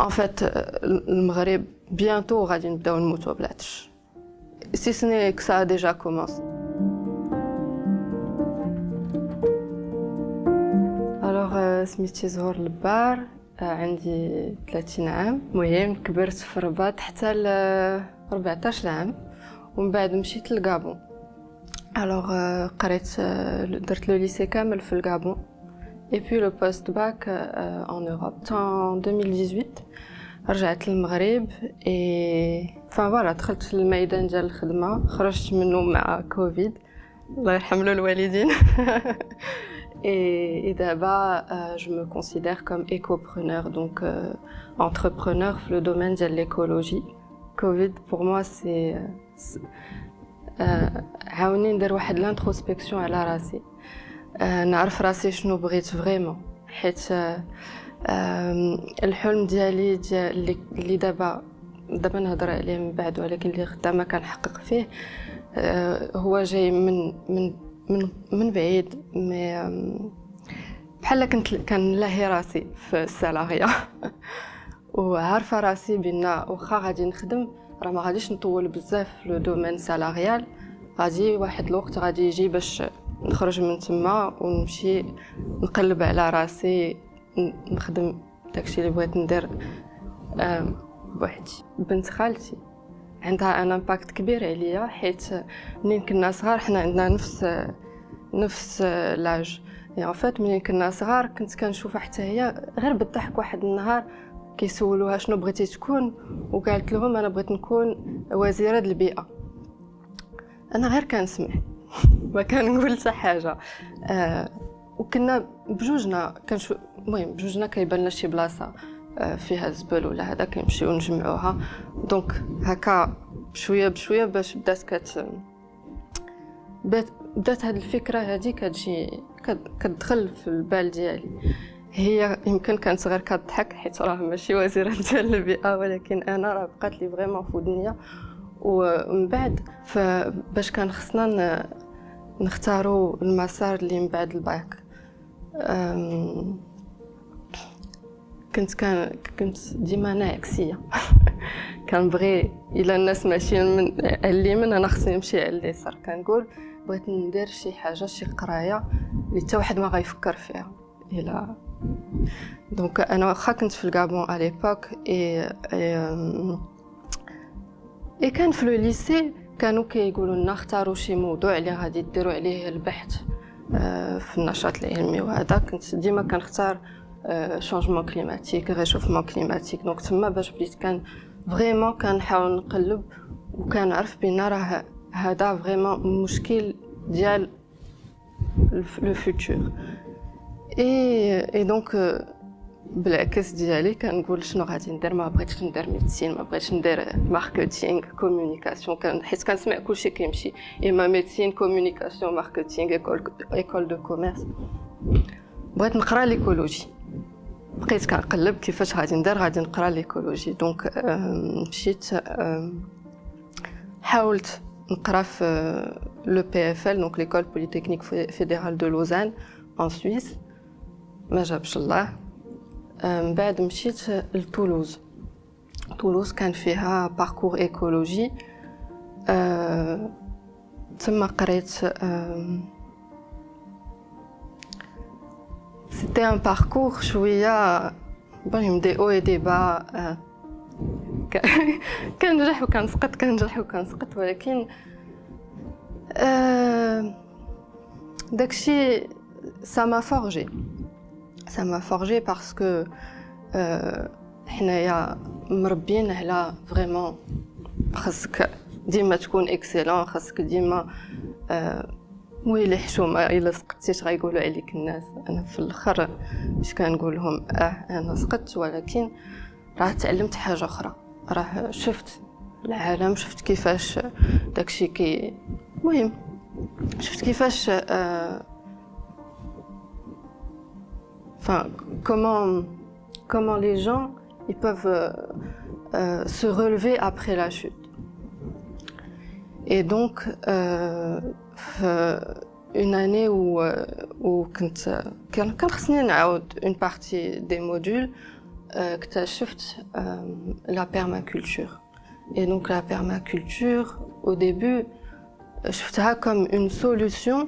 En fait, le Maghreb, bientôt, غادي نبداو نموتوا بلا عطش. Si ce n'est que ça a déjà commencé. Alors, سميتي زهور البار، عندي 30 عام. المهم كبرت في الرباط حتى ل 14 عام ومن بعد مشيت للغابون. Alors, قريت درت لو ليسي كامل في الغابون. Et puis le post-bac en Europe. En 2018, رجعت للمغرب et enfin voilà دخلت للميدان ديال الخدمة، خرجت منه مع كوفيد الله يرحم له الوالدين. Et d'abord, je me considère comme écopreneur, donc entrepreneur dans le domaine de l'écologie. Covid, pour moi, c'est عاوني ندير واحد l'introspection على راسي. نعرف راسي شنو بغيت فريمون، حيت الحلم ديالي اللي دابا نهضر عليه من بعد، ولكن اللي خدامه كنحقق فيه هو جاي من بعيد. مي بحال كان لاهي راسي في السالاريا وعارفه راسي بان واخا غادي نخدم راه ما غاديش نطول بزاف في لو دومين سالاريال، غادي واحد الوقت غادي يجي باش نخرج من تما ونمشي نقلب على راسي نخدم داكشي اللي بغيت ندير بوحدي. بنت خالتي عندها ان امباكت كبير عليا، حيت منين كنا صغار حنا عندنا نفس لاج. يعني ان فيت منين كنا صغار كنت كنشوفها حتى هي غير بالضحك. واحد النهار كيسولوها شنو بغيتي تكون، وقالت لهم انا بغيت نكون وزيره البيئه. انا غير كنسمع ما كنقول حتى حاجه. وكنا بجوجنا المهم بجوجنا كيبان لنا شي بلاصه فيها الزبل ولا هذا كنمشيو نجمعوها. دونك هكا بشويه بشويه باش بدات هاد الفكره هذه كتدخل في البال ديالي. هي يمكن كانت غير كتضحك حيت راه ماشي وزيره ديال البيئه، ولكن انا راه بقات لي فريمون في ودنيا. ومن بعد باش كان خصنا نختاروا المسار اللي من بعد الباك، كنت ديما ناعكسيه. كنبغي الا الناس ماشيين من اليمين انا خصني نمشي على اليسار. كنقول بغيت ندير شي حاجه، شي قرايه اللي حتى واحد ما غيفكر فيها. الا دونك انا واخا كنت في الغابون على ليبوك اي كان في لو ليسي كانوا كيقولوا لنا اختاروا شي موضوع اللي غادي ديروا عليه البحث في النشاط العلمي. وهذا كنت ديما كنختار شونجمون كليماتيك، ريشوفمون كليماتيك. دونك تما باش بديت كان فريمون كنحاول نقلب وكنعرف بان راه هذا فريمون مشكل ديال لو فيوتور. اي دونك بالعكس ديالي كنقول شنو غادي ندير. ما بغيتش ندير ميديسين، ما بغيتش ندير ماركتينغ كومونيكاسيون، حيت كنسمع كلشي كيمشي اما ميديسين كومونيكاسيون ماركتينغ ايكول دو كوميرس. بغيت نقرا ليكولوجي، بقيت كنقلب كيفاش غادي ندير. غادي نقرا ليكولوجي. دونك مشيت حاولت نقرا في لو بي اف ال، دونك ليكول بوليتكنيك فيدرال دو لوزان en Suisse. ما جابش الله. من بعد مشيت لتولوز. تولوز كان فيها باركور ايكولوجي. تما قريت سيتي ان باركور شويه بهم دي او اي دي با. كنجح وكنسقط، كنجح وكنسقط، ولكن داكشي ça m'a forgé parce que حنايا مربيين على فريمون خاصك ديما تكون اكسيلون، خاصك ديما ويلي حشومه الا سقطتيش غايقولوا عليك الناس. انا في الاخر اش كنقول لهم انا سقطت، ولكن راه تعلمت حاجه اخرى. راه شفت العالم، شفت كيفاش داكشي المهم شفت كيفاش enfin comment les gens ils peuvent se relever après la chute. Et donc une année où كان خصني نعاود une partie des modules اكتشفت la permaculture. Et donc la permaculture, au début, شفتها comme une solution,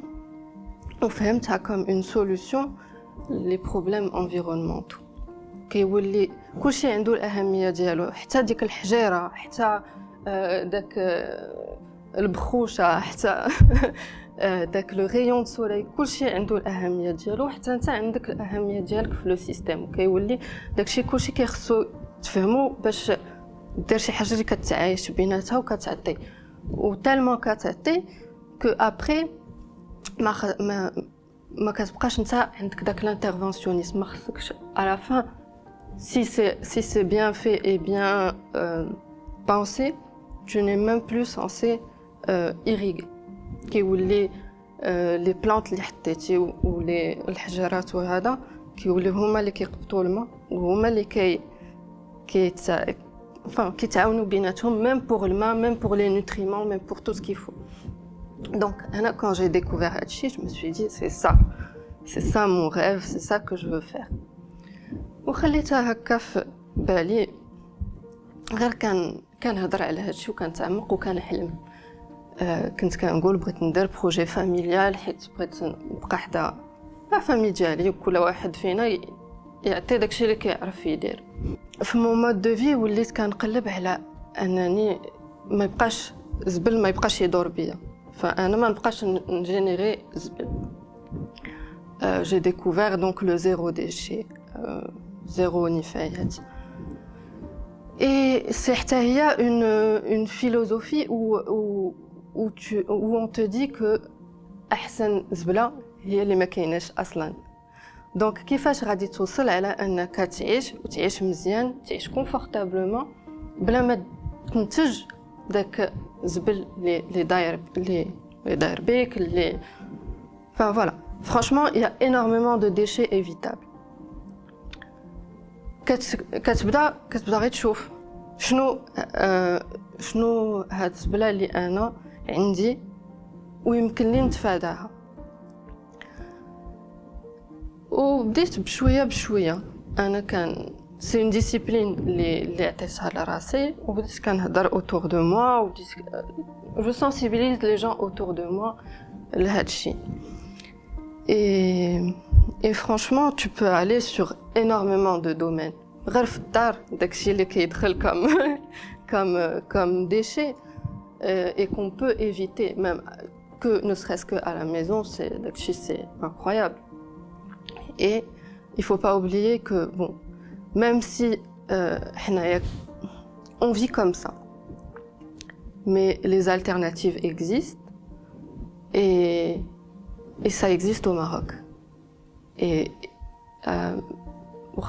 وفهمتها comme une solution les problèmes environnementaux. كيولي كلشي عنده الأهمية ديالو، حتى ديك الحجيرة، حتى داك البخوشة، حتى داك لو غيون دو سولي، كلشي عنده الأهمية ديالو، حتى انت عندك الأهمية ديالك في لو سيستيم. وكيولي داكشي كلشي كيخصو تفهمو باش دير شي حاجة اللي كتعايش بيناتها وكتعطي، وتالمون كتعطي كو ابري ما كتبقاش انت عندك داك الانترفونسيونيزم. ما خصكش على فان si c'est bien fait et bien pensé, tu n'es même plus censé irriguer. كيولي les plantes اللي حطيتي و les الحجرات وهذا كيوليو هما اللي كيقبطوا الماء، وهما اللي كيتعاونوا بيناتهم même pour le main, même pour les nutriments, même pour tout ce qu'il faut. Donc quand j'ai découvert هادشي je me suis dit c'est ça mon rêve, c'est ça que je veux faire. وخليتها هكا في بالي، غير كنهضر على هادشي وكنتعمق وكنحلم. كنت كنقول بغيت ندير بروجي فاميليال، حيت بغيت نبقى حدا لا فامي ديالي، وكل واحد فينا يعطي داكشي اللي كيعرف يدير. في مون مود دو في وليت كنقلب على انني ما يبقاش زبل، ما يبقاش يدور بيا، فانا ما نبقاش نجينيري زبل. j'ai découvert donc le zéro déchet, zéro نفايات. Et c'est حتى هي une philosophie où on te dit que أحسن زبلة هي اللي ما كايناش أصلاً. دونك كيفاش غادي توصل على أنك تعيش وتعيش مزيان، تعيش كونفورتابلومون بلا ما تنتج داك زبل اللي داير بيك اللي enfin voilà. Franchement, il y a énormément de déchets évitables. كتبدا غير تشوف شنو هاد الزبله اللي انا عندي ويمكن لي نتفاداها. وبديت بشويه انا سي اون ديسيبلين اللي عطيتها لراسي، وبديت كنهضر اوتور دو موا، وبديت جو سنسيبيليز لي جون اوتور دو موا لهاد الشيء. Et franchement, tu peux aller sur énormément de domaines. غير في الدار داكشي اللي كيدخل comme déchet et qu'on peut éviter, même que ne serait-ce que à la maison, داكشي c'est incroyable. Et il faut pas oublier que bon, même si on vit comme ça, mais les alternatives existent et ça existe au Maroc. Et il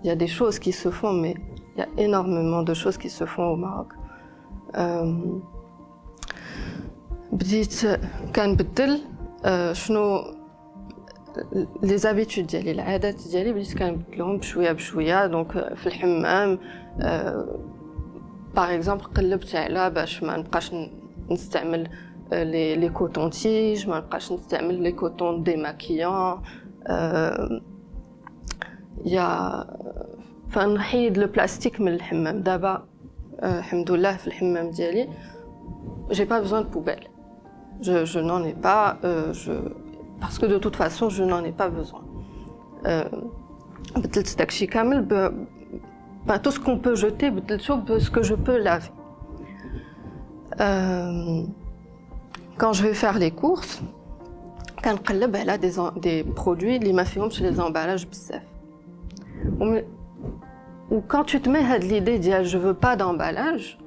y a des choses qui se font, mais il y a énormément de choses qui se font au Maroc. بديت كنبدل شنو les habitudes ديالي، العادات ديالي بديت كنبدلهم بشويه. دونك في الحمام باغ اكزومبل قلبت على باش ما نبقاش نستعمل les cotons-tiges, ما نبقاش نستعمل les cotons démaquillants. فنحيد لو بلاستيك من الحمام. دابا الحمد لله في الحمام ديالي j'ai pas besoin de poubelle. Je n'en ai pas, parce que de toute façon je n'en ai pas besoin. بدلت داكشي كامل tout ce qu'on peut jeter بدلته ce que je peux laver. Quand je vais faire les courses, كنقلب على des produits اللي ما فيهمش les emballages بزاف. Ou quand tu te mets à l'idée ديال je veux pas d'emballage,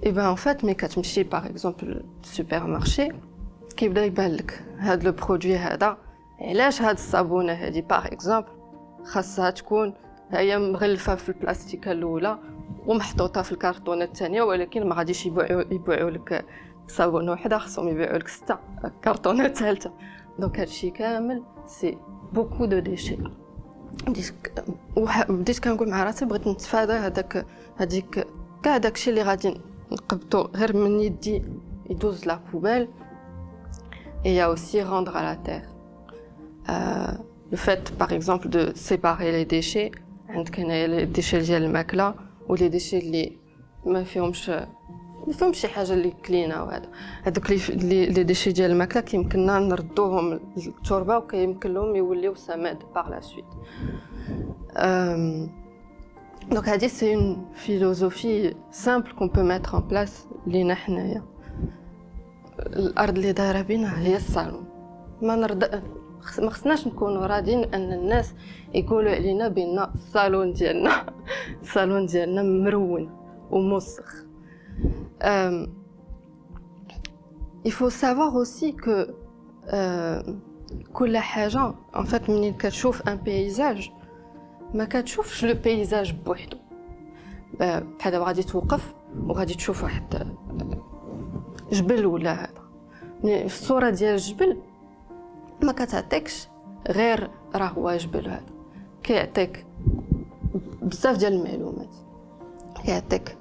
et ben en fait ملي كتمشي par exemple supermarché كيبدا يبان لك هاد لو برودوي هذا، علاش هاد الصابونه هذه par exemple خاصها تكون هي مغلفه في البلاستيكه الاولى ومحطوطه في الكرتونه الثانيه، ولكن ما غاديش يبيعوا لك صابونه وحده، خصهم يبيعوا لك 6 كرتونه ثالثه. دونك هادشي كامل سي بوكو دو ديشي. بديت كنقول مع راسي بغيت نتفادى هذيك كاع داكشي اللي غادي نقبطو غير من يدي يدوز لا بوبال. Et il y a aussi rendre à la terre. le fait par exemple de séparer les déchets عندك هنايا les déchets ديال الماكله و les déchets اللي ما فيهمش شي حاجه اللي كلينه وهذا هذوك لي ديشي ديال الماكله كيمكننا نردوهم للتربه وكيمكن لهم يوليو سماد باغ لا سويت. Donc هذه c'est une philosophie simple qu'on peut mettre en place لينا حنايا. الارض اللي دايره بينا هي الصالون، ما خصناش نكونوا راضيين ان الناس يقولوا علينا بان الصالون ديالنا مرون وموسخ. Il faut savoir aussi que كل حاجة en fait منين كتشوف un paysage ما كتشوفش لو paysage بوحدو. بحال دابا غادي توقف وغادي تشوف واحد جبل ولا هذا، ملي في الصورة ديال الجبل ما كتعطيكش غير راه هو جبل هذا، كيعطيك بزاف ديال المعلومات، كيعطيك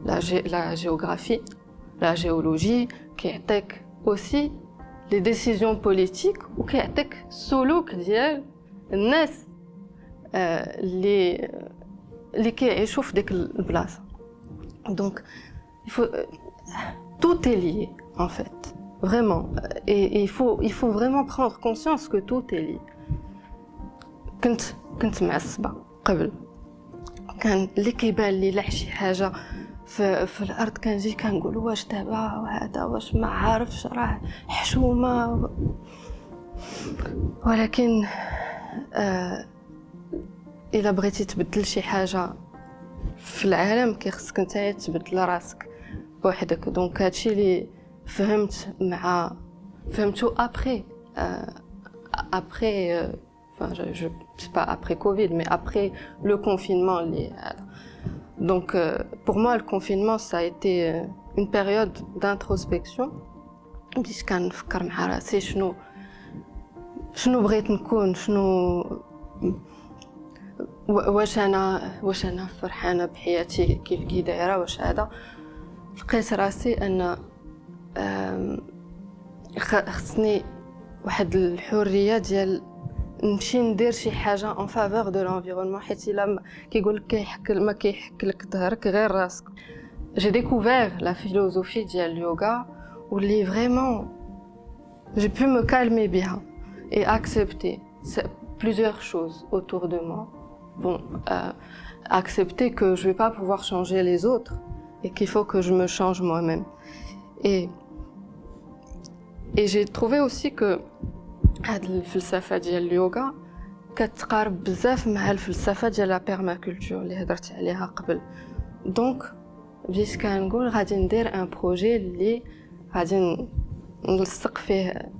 la géographie, la géologie, كيعطيك aussi les décisions politiques و كيعطيك السلوك ديال الناس اللي كيعيشوا في ديك البلاصه. Donc tout est lié en fait, vraiment, et il faut vraiment prendre conscience que tout est lié. كنت معصبه قبل، كان اللي كيبان لي لا شي حاجه في الارض كنجي كنقول واش دابا وهذا واش ما عارفش راه حشومه، ولكن الا بغيتي تبدل شي حاجه في العالم كيخصك نتايا تبدل راسك بوحدك. دونك هادشي اللي فهمتو après enfin je sais pas après Covid mais après le confinement donc pour moi le confinement ça a été une période d'introspection باش كنفكر مع راسي شنو بغيت نكون، شنو واش انا فرحانه بحياتي كيف كي دايره، واش هذا. لقيت راسي ان خصني واحد الحريه ديال نمشي ندير شي حاجه en faveur de l'environnement، حيت الا كيقول لك ما كيحك لك ظهرك غير راسك. J'ai découvert la philosophie ديال اليوغا واللي vraiment j'ai pu me calmer bien et accepter plusieurs choses autour de moi. Bon, accepter que je vais pas pouvoir changer les autres et qu'il faut que je me change moi-même. Et j'ai trouvé aussi que هاد الفلسفه ديال اليوغا كتقارب بزاف مع الفلسفه ديال لا بيرماكولتور اللي هضرت عليها قبل. دونك بديت كنقول غادي ندير ان بروجي اللي غادي نلصق فيه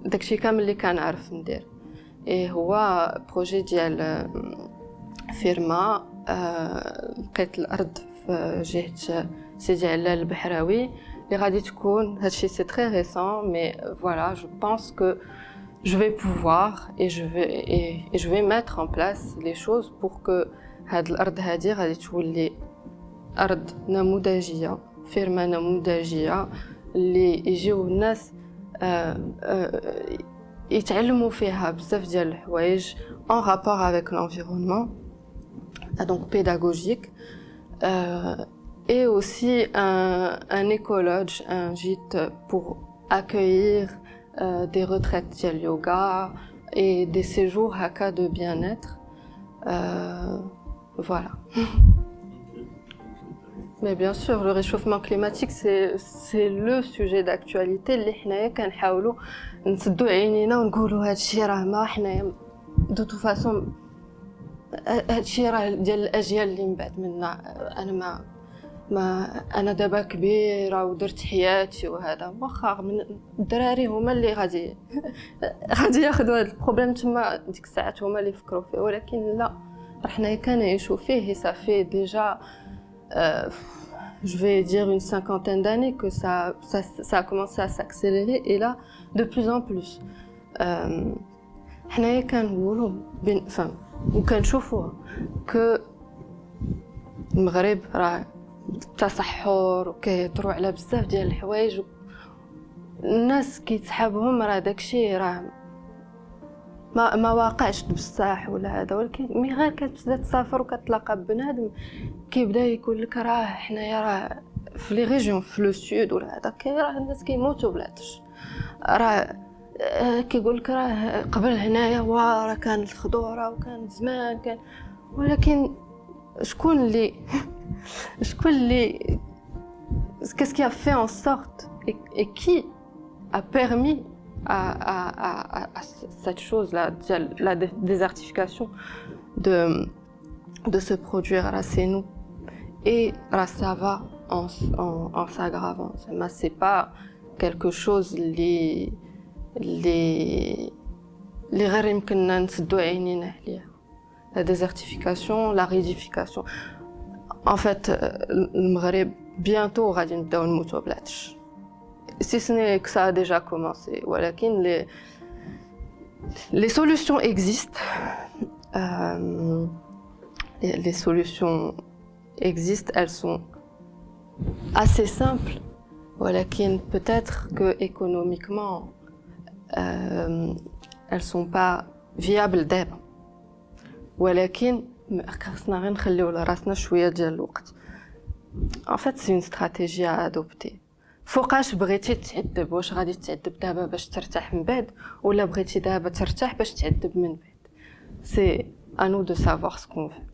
داكشي كامل اللي كنعرف ندير. اي هو بروجي ديال فيرما لقيت الارض في جهه سيدي علال البحراوي اللي غادي تكون هادشي سي تري ريسون مي فوالا جو بونس كو je vais pouvoir et je vais mettre en place les choses pour que هاد الارض هادي غادي تولي ارض نموذجيه، فيرما نموذجيه اللي يجيو الناس يتعلموا فيها بزاف ديال الحوايج en rapport avec l'environnement, donc pédagogique, et aussi un écologe, un gîte pour accueillir des retraites ديال yoga et des séjours haka de bien-être. Voilà. Mais bien sûr, le réchauffement climatique, c'est le sujet d'actualité اللي حنايا كنحاولوا نسدوا عينينا ونقولوا هادشي راه ما حنايا دو تو فاصون هادشي راه ديال الاجيال اللي من بعد منا. انا ما انا دابا كبيره ودرت حياتي وهذا، واخا من الدراري هما اللي غادي ياخذوا هذا البروبليم تما ديك الساعات هما اللي يفكروا فيه، ولكن لا، حنايا كنعيشوا فيه. ça fait déjà je vais dire une cinquantaine d'années que ça a commencé à s'accélérer et là de plus en plus حنايا كنقولوا وكنشوفوا ك المغرب راه التصحر وكيهضروا على بزاف ديال الحوايج الناس كيتسحابهم راه داكشي راه ما واقعش بصح ولا هذا، ولكن مي غير كتبدا تسافر وكتلاقى بنادم كيبدا يقول لك راه حنايا راه في لي ريجيون في لو سود ولا هذا راه الناس كيموتوا بلاتش، راه كيقول لك راه قبل هنايا راه كان الخضوره وكان زمان كان، ولكن شكون اللي شكون اللي qu'est-ce qui a fait en sorte et qui a permis à cette chose-là, la désertification, de se produire. Là, c'est nous. Et là, ça va en s'aggravant. C'est pas quelque chose اللي غير يمكننا نسدو عينينا عليه. La désertification, l'aridifcation. En fait, المغرب bientôt غادي نبداو نموتوا بلاتش. Si ce n'est que ça a déjà commencé, ولكن les solutions existent. Les solutions existent, elles sont assez simples, ولكن peut-être que économiquement elles sont pas viables دابا، ولكن خصنا غير نخليو لراسنا شويه ديال الوقت. En fait, c'est une stratégie à adopter. فوقاش بغيتي تعذب، واش غادي تعذب دابا باش ترتاح من بعد ولا بغيتي دابا ترتاح باش تعذب من بعد؟ C'est à nous de savoir ce qu'on veut.